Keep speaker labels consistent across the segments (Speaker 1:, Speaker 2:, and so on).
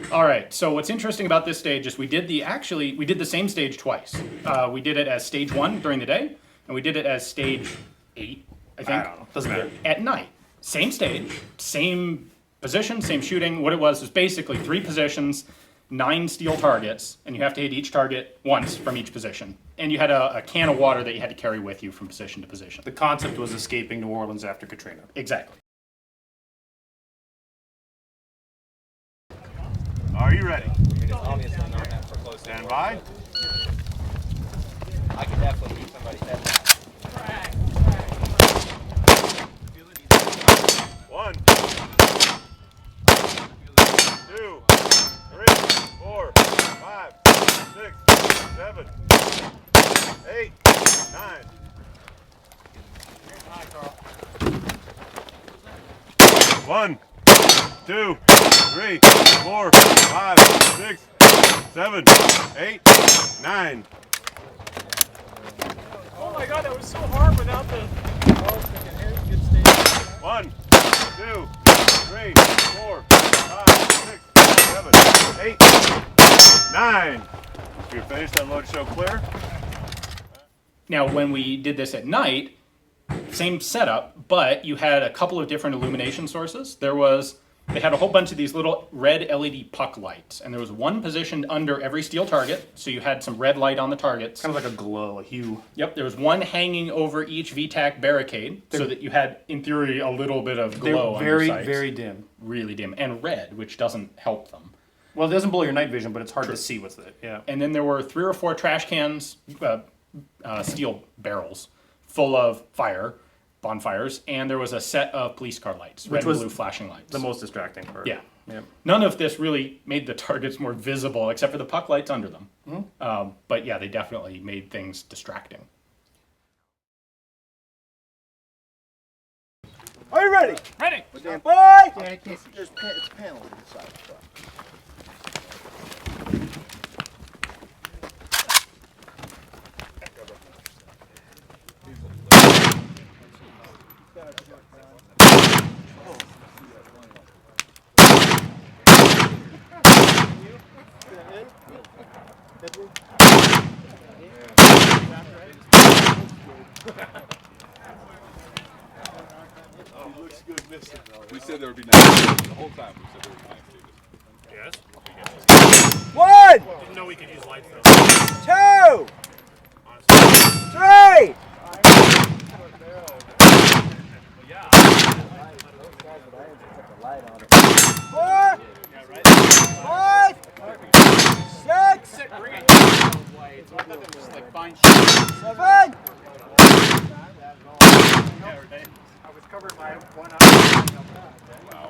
Speaker 1: All right, so what's interesting about this stage is we did the same stage twice. We did it as stage 1 during the day, and we did it as stage 8, I think.
Speaker 2: I don't know. Doesn't matter.
Speaker 1: At night. Same stage, same position, same shooting. What it was basically 3 positions, 9 steel targets, and you have to hit each target once from each position. And you had a can of water that you had to carry with you from position to position.
Speaker 2: The concept was escaping New Orleans after Katrina.
Speaker 1: Exactly.
Speaker 3: Are you ready?
Speaker 4: It is obviously not meant for close.
Speaker 3: Stand by.
Speaker 4: I could definitely beat somebody's head down.
Speaker 3: 1, 2, 3, 4, 5, 6, 7, 8, 9. 1, 2, 3, 4, 5, 6, 7, 8, 9.
Speaker 5: Oh my god, that was so hard without the...
Speaker 3: 1, 2, 3, 4, 5, 6, 7, 8, 9. You're finished, unload, show clear.
Speaker 1: Now, when we did this at night, same setup, but you had a couple of different illumination sources. They had a whole bunch of these little red LED puck lights, and there was one positioned under every steel target, so you had some red light on the targets.
Speaker 2: Kind of like a glow, a hue.
Speaker 1: Yep, there was one hanging over each VTAC barricade, so that you had, in theory, a little bit of glow on your sights.
Speaker 2: Very dim.
Speaker 1: Really dim. And red, which doesn't help them.
Speaker 2: Well, it doesn't blow your night vision, but it's hard to see with it. Yeah.
Speaker 1: And then there were 3 or 4 trash cans, steel barrels, full of bonfires, and there was a set of police car lights, red and blue flashing lights.
Speaker 2: The most distracting part.
Speaker 1: Yeah.
Speaker 2: Yeah.
Speaker 1: None of this really made the targets more visible, except for the puck lights under them. Mm-hmm. But yeah, they definitely made things distracting.
Speaker 5: Are you ready?
Speaker 1: Ready!
Speaker 5: Stand by!
Speaker 6: It's a panel inside the truck.
Speaker 3: He looks good missing though.
Speaker 7: We said there would be nice the whole time. We said there would be nice
Speaker 5: Yes? 1!
Speaker 1: Didn't know we could use lights though.
Speaker 5: 2! 3! Four, 5, 6, 7.
Speaker 1: I was covered by one eye.
Speaker 7: Wow.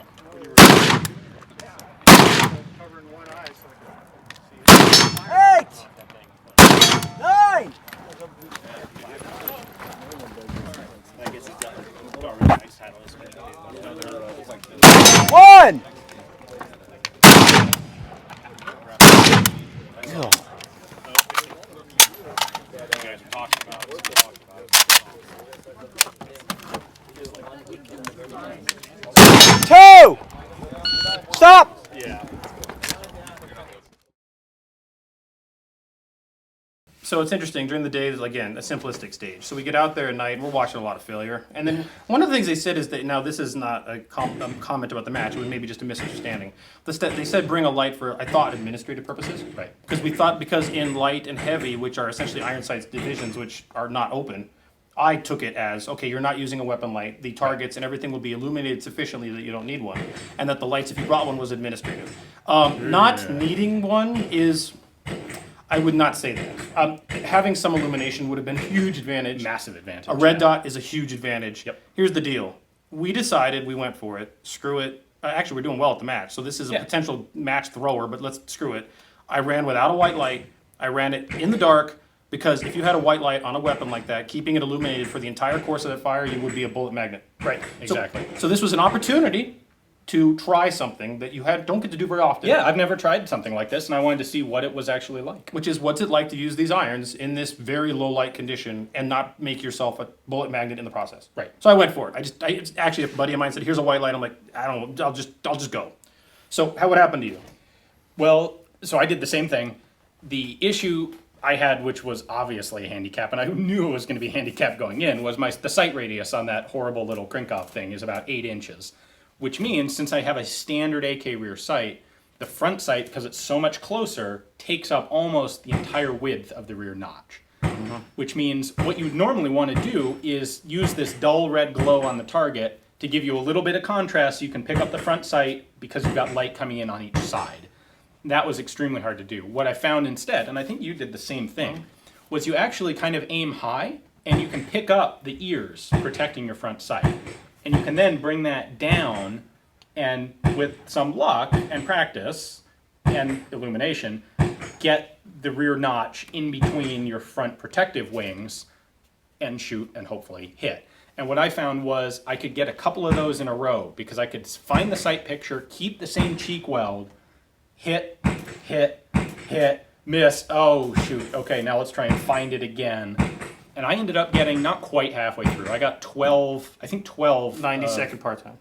Speaker 1: Covering one eye so I could see.
Speaker 5: 8, 9. One. Two. Stop.
Speaker 1: Yeah.
Speaker 2: So it's interesting, during the day, there's, again, a simplistic stage. So we get out there at night, and we're watching a lot of failure. And then one of the things they said is that, now this is not a comment about the match, it was maybe just a misunderstanding. They said bring a light for, I thought, administrative purposes.
Speaker 1: Right.
Speaker 2: Because in light and heavy, which are essentially iron sights divisions, which are not open, I took it as, okay, you're not using a weapon light, the targets and everything will be illuminated sufficiently that you don't need one. And that the lights, if you brought one, was administrative. Not needing one is... I would not say that. Having some illumination would have been a huge advantage.
Speaker 1: Massive advantage.
Speaker 2: A red dot is a huge advantage.
Speaker 1: Yep.
Speaker 2: Here's the deal. We decided, we went for it. Screw it. Actually, we're doing well at the match, so this is a potential match thrower, but let's screw it. I ran without a white light. I ran it in the dark, because if you had a white light on a weapon like that, keeping it illuminated for the entire course of that fire, you would be a bullet magnet.
Speaker 1: Right, exactly.
Speaker 2: So this was an opportunity to try something that you don't get to do very often.
Speaker 1: Yeah, I've never tried something like this, and I wanted to see what it was actually like.
Speaker 2: Which is, what's it like to use these irons in this very low light condition and not make yourself a bullet magnet in the process?
Speaker 1: Right.
Speaker 2: So I went for it. Actually, a buddy of mine said, "Here's a white light." I'm like, I don't know, I'll just go. So how would happen to you?
Speaker 1: Well, so I did the same thing. The issue I had, which was obviously a handicap, and I knew it was going to be a handicap going in, was the sight radius on that horrible little Krinkov thing is about 8 inches, which means since I have a standard AK rear sight, the front sight, because it's so much closer, takes up almost the entire width of the rear notch. Which means what you'd normally want to do is use this dull red glow on the target to give you a little bit of contrast so you can pick up the front sight because you've got light coming in on each side. That was extremely hard to do. What I found instead, and I think you did the same thing, was you actually kind of aim high and you can pick up the ears protecting your front sight. And you can then bring that down and with some luck and practice and illumination, get the rear notch in between your front protective wings and shoot and hopefully hit. And what I found was I could get a couple of those in a row because I could find the sight picture, keep the same cheek weld, hit, hit, hit, miss, oh shoot, okay, now let's try and find it again. And I ended up getting not quite halfway through. I got 12, I think 12.
Speaker 2: 90-second part time.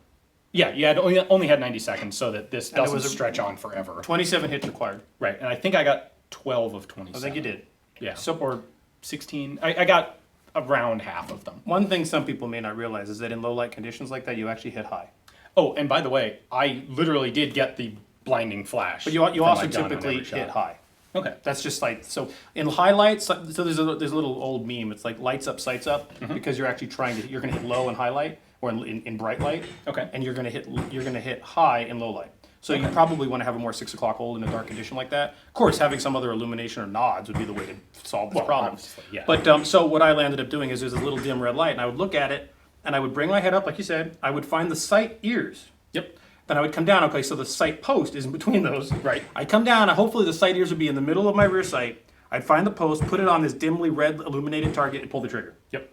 Speaker 1: Yeah, you had only had 90 seconds so that this doesn't stretch on forever.
Speaker 2: 27 hits required.
Speaker 1: Right, and I think I got 12 of 27.
Speaker 2: I think you did.
Speaker 1: Yeah,
Speaker 2: So,
Speaker 1: or 16. I got around half of them.
Speaker 2: one thing some people may not realize is that in low light conditions like that, you actually hit high.
Speaker 1: Oh, and by the way, I literally did get the blinding flash.
Speaker 2: But you
Speaker 1: from my
Speaker 2: also
Speaker 1: gun on
Speaker 2: typically
Speaker 1: every shot.
Speaker 2: hit high.
Speaker 1: Okay.
Speaker 2: That's just like, so in highlights, so there's a little old meme. It's like lights up, sights up, because you're actually you're going to hit low in highlight or in bright light.
Speaker 1: Okay.
Speaker 2: And you're going to hit high in low light. So you probably want to have a more 6 o'clock hold in a dark condition like that. Of course, having some other illumination or nods would be the way to solve this problem.
Speaker 1: obviously, yeah.
Speaker 2: But so what I ended up doing is there's a little dim red light, and I would look at it, and I would bring my head up, like you said. I would find the sight ears.
Speaker 1: Yep.
Speaker 2: Then I would come down, okay, so the sight post is in between those.
Speaker 1: Right.
Speaker 2: I'd come down, and hopefully the sight ears would be in the middle of my rear sight. I'd find the post, put it on this dimly red illuminated target, and pull the trigger.
Speaker 1: Yep.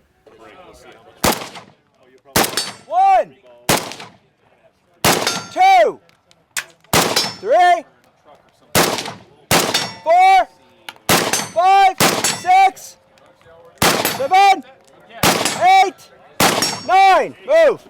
Speaker 5: 1, 2, 3, 4, 5, 6, 7, 8, 9. Move.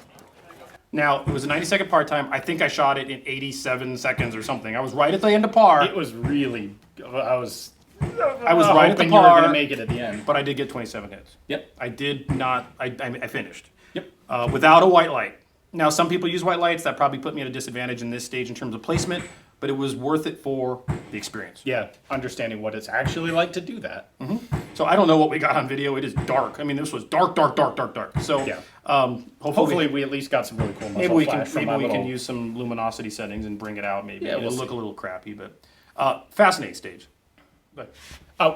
Speaker 2: Now, it was a 90-second part time. I think I shot it in 87 seconds or something. I was right at the end of par.
Speaker 1: It was really. I was
Speaker 2: right at the
Speaker 1: hoping you were going to
Speaker 2: par,
Speaker 1: make it at the end.
Speaker 2: but I did get 27 hits.
Speaker 1: Yep.
Speaker 2: I did not. I finished.
Speaker 1: Yep.
Speaker 2: Without a white light. Now, some people use white lights. That probably put me at a disadvantage in this stage in terms of placement, but it was worth it for the experience.
Speaker 1: Yeah, understanding what it's actually like to do that.
Speaker 2: So I don't know what we got on video. It is dark. I mean, this was dark. So
Speaker 1: Yeah.
Speaker 2: hopefully
Speaker 1: we at least got some really cool muzzle
Speaker 2: maybe we
Speaker 1: flash from my
Speaker 2: can
Speaker 1: little-
Speaker 2: use some luminosity settings and bring it out. Maybe
Speaker 1: Yeah,
Speaker 2: it'll
Speaker 1: we'll
Speaker 2: look
Speaker 1: see.
Speaker 2: a little crappy, but fascinating stage. But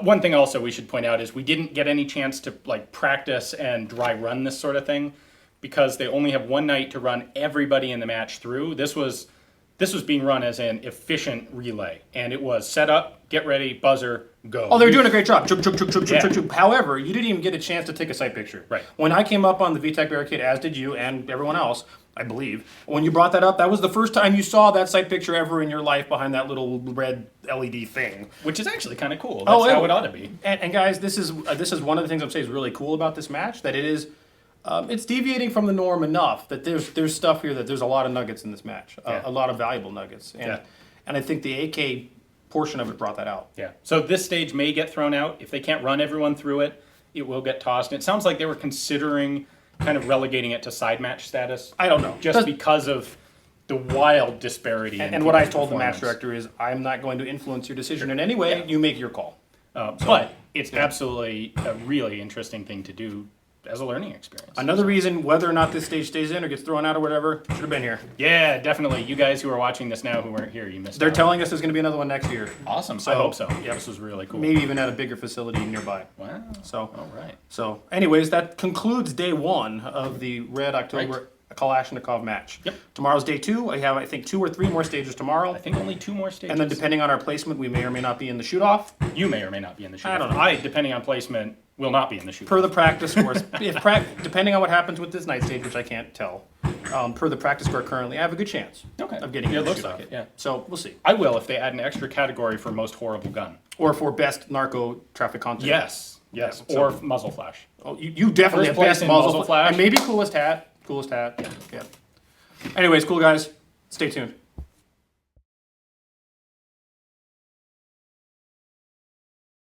Speaker 1: One thing also we should point out is we didn't get any chance to like practice and dry run this sort of thing because they only have one night to run everybody in the match through. This was being run as an efficient relay, and it was set up, get ready, buzzer, go.
Speaker 2: oh, they were doing a great job. Choop, choop, choop, choop,
Speaker 1: Yeah.
Speaker 2: choop, choop. However, you didn't even get a chance to take a sight picture.
Speaker 1: Right.
Speaker 2: When I came up on the VTEC barricade, as did you and everyone else, I believe. When you brought that up, that was the first time you saw that sight picture ever in your life behind that little red LED thing.
Speaker 1: Which is actually kind of cool. That's how it ought to be.
Speaker 2: And guys, this is one of the things I'm saying is really cool about this match. That it is, it's deviating from the norm enough that there's stuff here that there's a lot of nuggets in this match,
Speaker 1: Yeah.
Speaker 2: a lot of valuable nuggets. And I think the AK portion of it brought that out.
Speaker 1: Yeah. So this stage may get thrown out. If they can't run everyone through it, it will get tossed. And it sounds like they were considering kind of relegating it to side match status.
Speaker 2: I don't know.
Speaker 1: Just because of the wild disparity. in
Speaker 2: And what I
Speaker 1: people's
Speaker 2: told the match
Speaker 1: performance.
Speaker 2: director is, I'm not going to influence your decision in any way. You make your call.
Speaker 1: But it's absolutely a really interesting thing to do as a learning experience.
Speaker 2: Another reason whether or not this stage stays in or gets thrown out or whatever, should have been here.
Speaker 1: Yeah, definitely. You guys who are watching this now who weren't here, you missed
Speaker 2: They're
Speaker 1: out.
Speaker 2: telling us there's going to be another one next year.
Speaker 1: Awesome.
Speaker 2: So,
Speaker 1: I hope so.
Speaker 2: yeah.
Speaker 1: This was really cool.
Speaker 2: Maybe even at a bigger facility nearby.
Speaker 1: Wow.
Speaker 2: So,
Speaker 1: All right.
Speaker 2: so anyways, that concludes day one of the Red October Kalashnikov match.
Speaker 1: Yep.
Speaker 2: Tomorrow's day two. I have, I think, 2 or 3 more stages tomorrow.
Speaker 1: I think only 2 more stages.
Speaker 2: And then depending on our placement, we may or may not be in the shoot-off.
Speaker 1: You may or may not be in the shoot.
Speaker 2: I don't know.
Speaker 1: I, depending on placement, will not be in the shoot.
Speaker 2: Per the practice course, depending on what happens with this night stage, which I can't tell, per the practice score currently, I have a good chance of getting
Speaker 1: Yeah,
Speaker 2: in
Speaker 1: it
Speaker 2: the
Speaker 1: looks
Speaker 2: shoot-off.
Speaker 1: like it, yeah.
Speaker 2: So we'll see.
Speaker 1: I will if they add an extra category for most horrible gun.
Speaker 2: Or for best narco traffic content.
Speaker 1: Yes. Yes.
Speaker 2: Yeah, so-
Speaker 1: Or muzzle flash.
Speaker 2: Oh, you definitely
Speaker 1: First
Speaker 2: have
Speaker 1: place
Speaker 2: best
Speaker 1: in
Speaker 2: muzzle
Speaker 1: muzzle flash.
Speaker 2: And maybe coolest hat. Yeah. Anyways, cool guys. Stay tuned.